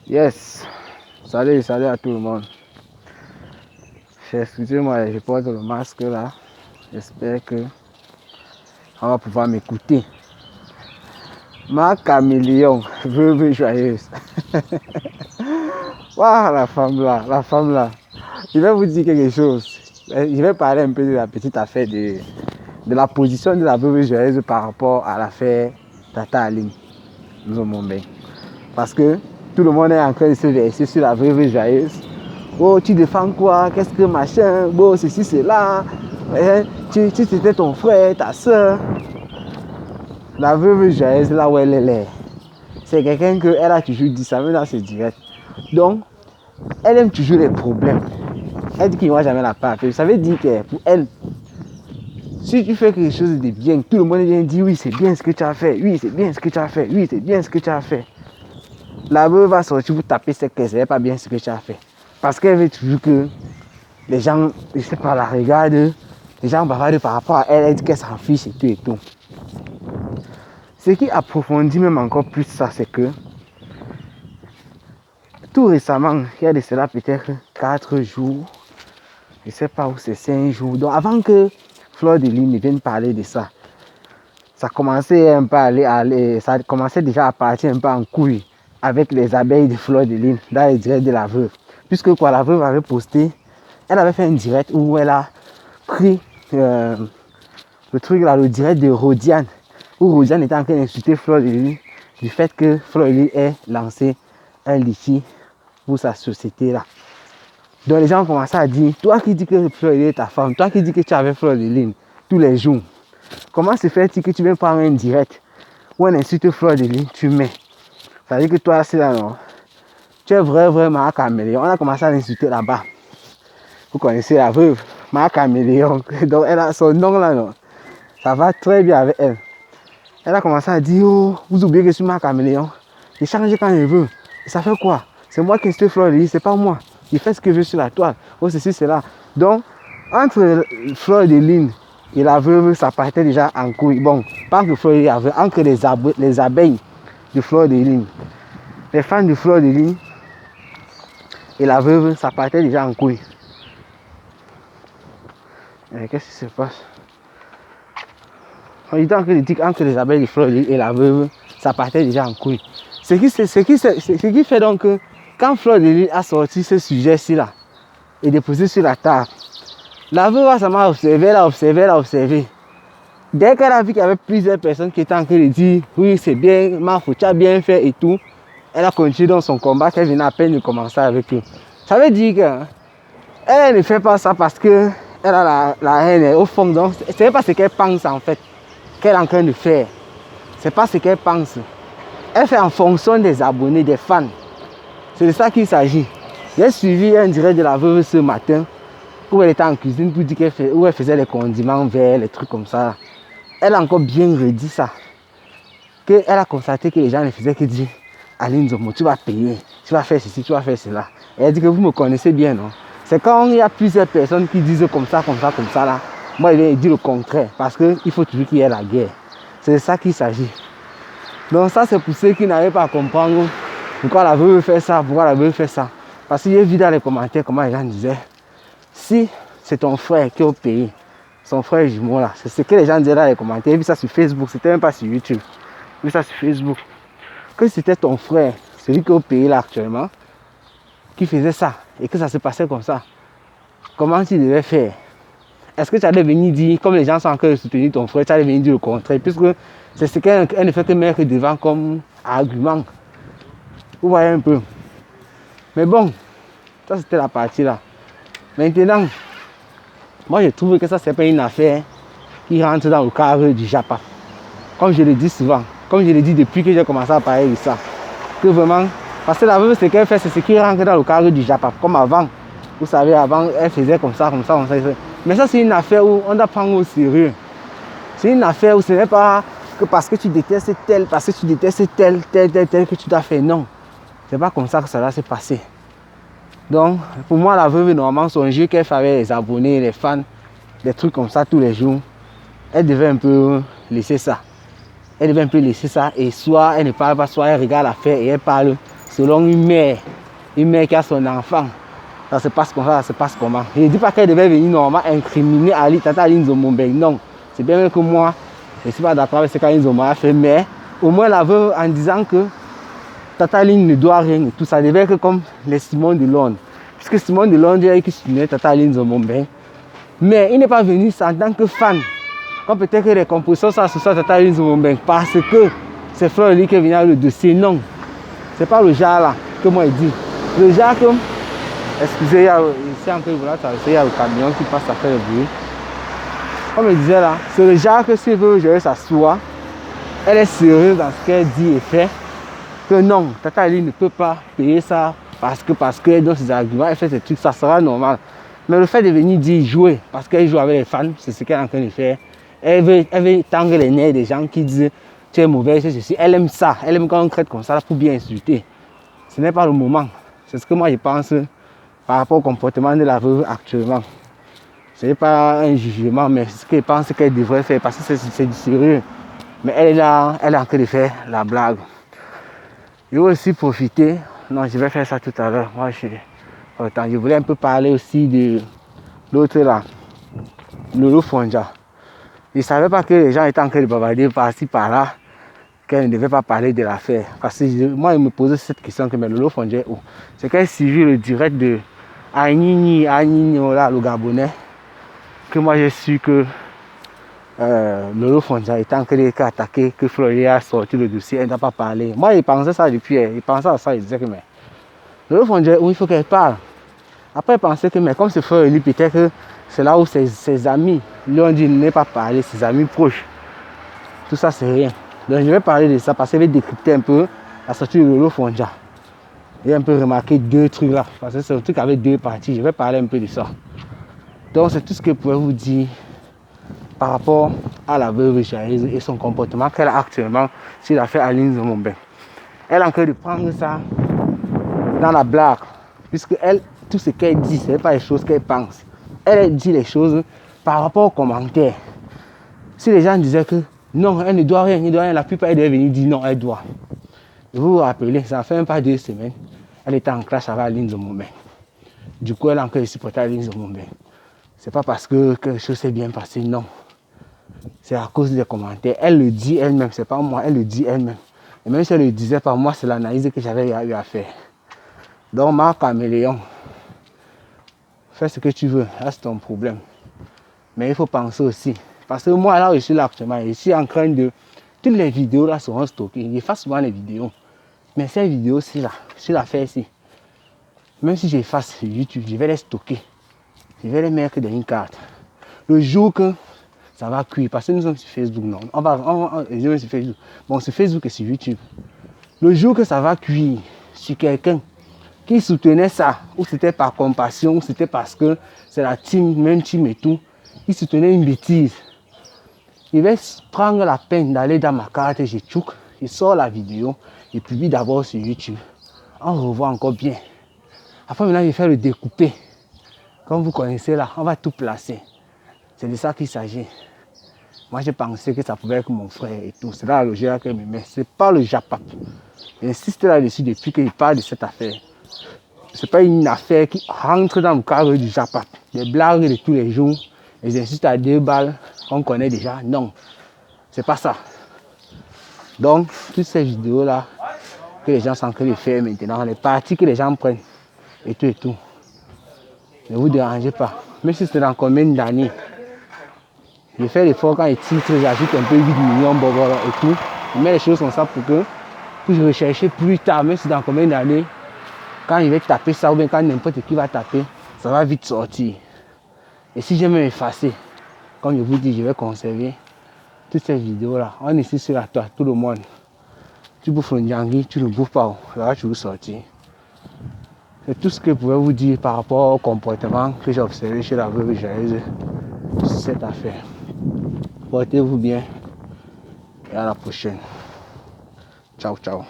Yes. Salut à tout le monde. Excusez-moi, je porte le masque là. J'espère que on va pouvoir m'écouter. Ma caméléon, veuve joyeuse. Waouh, la femme là. Je vais vous dire quelque chose. Je vais parler un peu de la petite affaire de la position de la veuve joyeuse par rapport à l'affaire Tata Aline. Nous sommes bien. Parce que tout le monde est en train de se verser sur la veuve joyeuse. Oh, tu défends quoi? Qu'est-ce que machin? Bon, ceci, cela. Tu c'était ton frère, ta soeur. La veuve joyeuse, là où elle est, c'est quelqu'un que elle a toujours dit ça, même dans ses directs. Donc, elle aime toujours les problèmes. Elle dit qu'il n'y aura jamais la part. Ça veut dire que pour elle, si tu fais quelque chose de bien, tout le monde vient dire oui, c'est bien ce que tu as fait. Oui, c'est bien ce que tu as fait. Oui, c'est bien ce que tu as fait. La veuve va sortir pour taper ses caisses. Ce n'est pas bien ce que tu as fait. Parce qu'elle veut toujours que les gens, je ne sais pas, la regardent. Les gens bavardent par rapport à elle. Elle dit qu'elle s'en fiche et tout et tout. Ce qui approfondit même encore plus ça, c'est que tout récemment, il y a de cela peut-être 4 jours, je ne sais pas où c'est, 5 jours. Donc avant que Fleur de Lune vienne parler de ça, ça commençait un peu ça commençait déjà à partir un peu en couille avec les abeilles de Fleur de Lune dans les directs de la veuve. Puisque quoi, la veuve avait posté, elle avait fait un direct où elle a pris le truc là, le direct de Rodiane, où Rodiane était en train d'insulter Fleur de Lune du fait que Fleur de Lune ait lancé un litige pour sa société là. Donc les gens ont commencé à dire, toi qui dis que Fleur de Lune est ta femme, toi qui dis que tu avais Fleur de Lune tous les jours, comment se fait-il que tu viens prendre un direct où on insulte Fleur de Lune, tu mets? Ça veut dire que toi c'est là non, tu es vraiment un caméléon. On a commencé à l'insulter là-bas. Vous connaissez la veuve, ma caméléon. Donc elle a son nom là non. Ça va très bien avec elle. Elle a commencé à dire, oh, vous oubliez que je suis ma caméléon. J'ai changé quand je veux. Et ça fait quoi? C'est moi qui insulte Fleur de Lune, c'est pas moi. Il fait ce que je veux sur la toile. Oh, ceci, cela. Donc, entre Fleur de Lune et la veuve, ça partait déjà en couille. Bon, pas que Fleur de Lune avait, entre les abeilles de Fleur de Lune, les fans de Fleur de Lune et la veuve, ça partait déjà en couille. Qu'est-ce qui se passe? On dit entre les abeilles de Fleur de Lune et la veuve, ça partait déjà en couille. Ce qui fait donc que quand Fleur de Lune a sorti ce sujet-ci là et déposé sur la table, la veuve ça m'a observé. Dès qu'elle a vu qu'il y avait plusieurs personnes qui étaient en train de dire oui c'est bien, Marfou, tu as bien fait et tout, elle a continué dans son combat qu'elle venait à peine de commencer avec eux. Ça veut dire qu'elle ne fait pas ça parce qu'elle a la haine au fond. Donc c'est pas ce qu'elle pense en fait qu'elle est en train de faire. C'est pas ce qu'elle pense. Elle fait en fonction des abonnés, des fans. C'est de ça qu'il s'agit. J'ai suivi un direct de la veuve ce matin où elle était en cuisine pour dire où elle faisait les condiments verts, les trucs comme ça. Elle a encore bien redit ça. Elle a constaté que les gens ne faisaient que dire Aline Zomo, tu vas payer, tu vas faire ceci, tu vas faire cela. Et elle dit que vous me connaissez bien, non? C'est quand il y a plusieurs personnes qui disent comme ça là. Moi, je vais dire le contraire parce qu'il faut toujours qu'il y ait la guerre. C'est de ça qu'il s'agit. Donc ça c'est pour ceux qui n'arrivent pas à comprendre pourquoi la veuve fait ça, pourquoi la veuve fait ça. Parce qu'il y a vu dans les commentaires comment les gens disaient, si c'est ton frère qui est au pays, son frère jumeau là, c'est ce que les gens disaient dans les commentaires. J'ai vu ça sur Facebook, c'était même pas sur YouTube. J'ai vu ça sur Facebook. Que c'était ton frère, celui qui est au pays là actuellement, qui faisait ça et que ça se passait comme ça. Comment tu devais faire? Est-ce que tu allais venir dire, comme les gens sont en train de soutenir ton frère, tu allais venir dire le contraire, puisque c'est ce qu'elle ne fait que mettre devant comme argument. Vous voyez un peu. Mais bon, ça c'était la partie là. Maintenant, moi je trouve que ça c'est pas une affaire qui rentre dans le cadre du Japon. Comme je le dis souvent, comme je le dis depuis que j'ai commencé à parler de ça. Que vraiment, parce que la veuve ce qu'elle fait, c'est ce qui rentre dans le cadre du Japon. Comme avant, vous savez, avant elle faisait comme ça. Mais ça c'est une affaire où on doit prendre au sérieux. C'est une affaire où ce n'est pas que parce que tu détestes tel, que tu dois faire. Non. C'est pas comme ça que ça va se passer. Donc, pour moi, la veuve, normalement, son jeu qu'elle fait avec les abonnés, les fans, des trucs comme ça tous les jours, elle devait un peu laisser ça. elle devait un peu laisser ça. Et soit elle ne parle pas, soit elle regarde l'affaire et elle parle selon une mère qui a son enfant. Ça se passe comme ça se passe comment. Je ne dis pas qu'elle devait venir normalement incriminer Ali, Tata Aline Zomombeng. Non, c'est bien même que moi, je ne suis pas d'accord avec ce qu'Aline Zomombeng a fait, mais au moins la veuve en disant que Tata Aline ne doit rien et tout, ça devait être comme les Simon de Londres. Puisque Simon de Londres qui soutenait Tata Aline Zomombeng. Mais il n'est pas venu en tant que fan. Comme peut-être que les compositions sont associées à Tata Aline Zomombeng parce que c'est Fleur Eli qui est venu avec le dossier. Non, c'est pas le genre là que moi je dis. Le genre que, excusez, ici encore il y a le camion qui passe à faire le bruit. Comme je disais là, c'est le genre que s'il veut gérer sa soie, elle est sérieuse dans ce qu'elle dit et fait. Que non, Tata Aline ne peut pas payer ça parce qu'elle donne ses arguments, elle fait ses trucs, ça sera normal. Mais le fait de venir dire jouer, parce qu'elle joue avec les fans, c'est ce qu'elle est en train de faire. Elle veut tendre les nerfs des gens qui disent tu es mauvais, c'est ceci. Elle aime ça, elle aime quand on traite comme ça pour bien insulter. Ce n'est pas le moment. C'est ce que moi je pense par rapport au comportement de la veuve actuellement. Ce n'est pas un jugement, mais c'est ce que je pense qu'elle devrait faire parce que c'est du sérieux. Mais elle est là, elle est en train de faire la blague. Je vais aussi profiter, non je vais faire ça tout à l'heure. Moi je voulais un peu parler aussi de l'autre là, Lolo Fonja. Je ne savais pas que les gens étaient en train de bavarder par-ci par-là, qu'elle ne devait pas parler de l'affaire. Parce que moi, je me posais cette question que mais Lolo Fonja est où? C'est qu'elle suivit le direct de Agnini, le Gabonais, que moi j'ai su que Lolo Fonja était en train d'attaquer, que Fleury a sorti le dossier, elle n'a pas parlé. Moi, il pensait ça depuis, il pensait à ça, il disait que mais Lolo Fonja, où il faut qu'elle parle. Après, il pensait que mais comme c'est Fleury, peut-être que c'est là où ses amis lui ont dit ne pas parler, ses amis proches. Tout ça, c'est rien. Donc, je vais parler de ça parce que je vais décrypter un peu la sortie de Lolo Fonja. J'ai un peu remarqué deux trucs là, parce que c'est un truc avec deux parties. Je vais parler un peu de ça. Donc, c'est tout ce que je pourrais vous dire par rapport à la veuve Jaïse et son comportement qu'elle a actuellement sur l'affaire Aline Zomombeng. Elle est en train de prendre ça dans la blague, puisque elle, tout ce qu'elle dit, ce n'est pas les choses qu'elle pense. Elle dit les choses par rapport aux commentaires. Si les gens disaient que non, elle ne doit rien, la plupart elle devait venir dire non, elle doit. Vous vous rappelez, ça fait même pas 2 semaines, elle était en clash avec Aline Zomombeng. Du coup, elle a encore supporté Aline Zomombeng. C'est pas parce que quelque chose s'est bien passé, non. C'est à cause des commentaires. Elle le dit elle-même, c'est pas moi, elle le dit elle-même. Et même si elle le disait pas moi, c'est l'analyse que j'avais eu à faire. Donc, Marc Caméléon, fais ce que tu veux, là c'est ton problème. Mais il faut penser aussi. Parce que moi, là où je suis là actuellement, je suis en train de... Toutes les vidéos là seront stockées. J'efface souvent les vidéos. Mais ces vidéos-ci là, sur l'affaire ici, même si j'efface sur YouTube, je vais les stocker. Je vais les mettre dans une carte. Le jour que ça va cuire, parce que nous sommes sur Facebook, non. Je vais sur Facebook. Bon, sur Facebook et sur YouTube. Le jour que ça va cuire sur quelqu'un qui soutenait ça, ou c'était par compassion, ou c'était parce que c'est la team, même team et tout, qui soutenait une bêtise, il va prendre la peine d'aller dans ma carte, je chouk, je sors la vidéo, je publie d'abord sur YouTube. On revoit encore bien. Après maintenant, je vais faire le découper. Comme vous connaissez là, on va tout placer. C'est de ça qu'il s'agit. Moi, j'ai pensé que ça pouvait être mon frère et tout. C'est là le logique qu'elle me met. C'est pas le Japap. J'insiste là-dessus depuis qu'il parle de cette affaire. C'est pas une affaire qui rentre dans le cadre du Japap. Des blagues de tous les jours. Les insultes à 2 balles qu'on connaît déjà. Non, c'est pas ça. Donc, toutes ces vidéos-là que les gens sont en train de faire maintenant, les parties que les gens prennent et tout, ne vous dérangez pas. Même si c'est dans combien d'années, je fais l'effort quand il titre, j'ajoute un peu 8 millions et tout. Je mets les choses comme ça pour je recherche plus tard, même si dans combien d'années, quand il va taper ça ou bien quand n'importe qui va taper, ça va vite sortir. Et si je vais effacer, comme je vous dis, je vais conserver toutes ces vidéos-là. On est ici sur la toile, tout le monde. Tu bouffes le Nyangui, tu ne bouffes pas, ça va toujours sortir. C'est tout ce que je pouvais vous dire par rapport au comportement que j'ai observé chez la veuve Jaïse sur cette affaire. Portez-vous bien et à la prochaine. Ciao, ciao.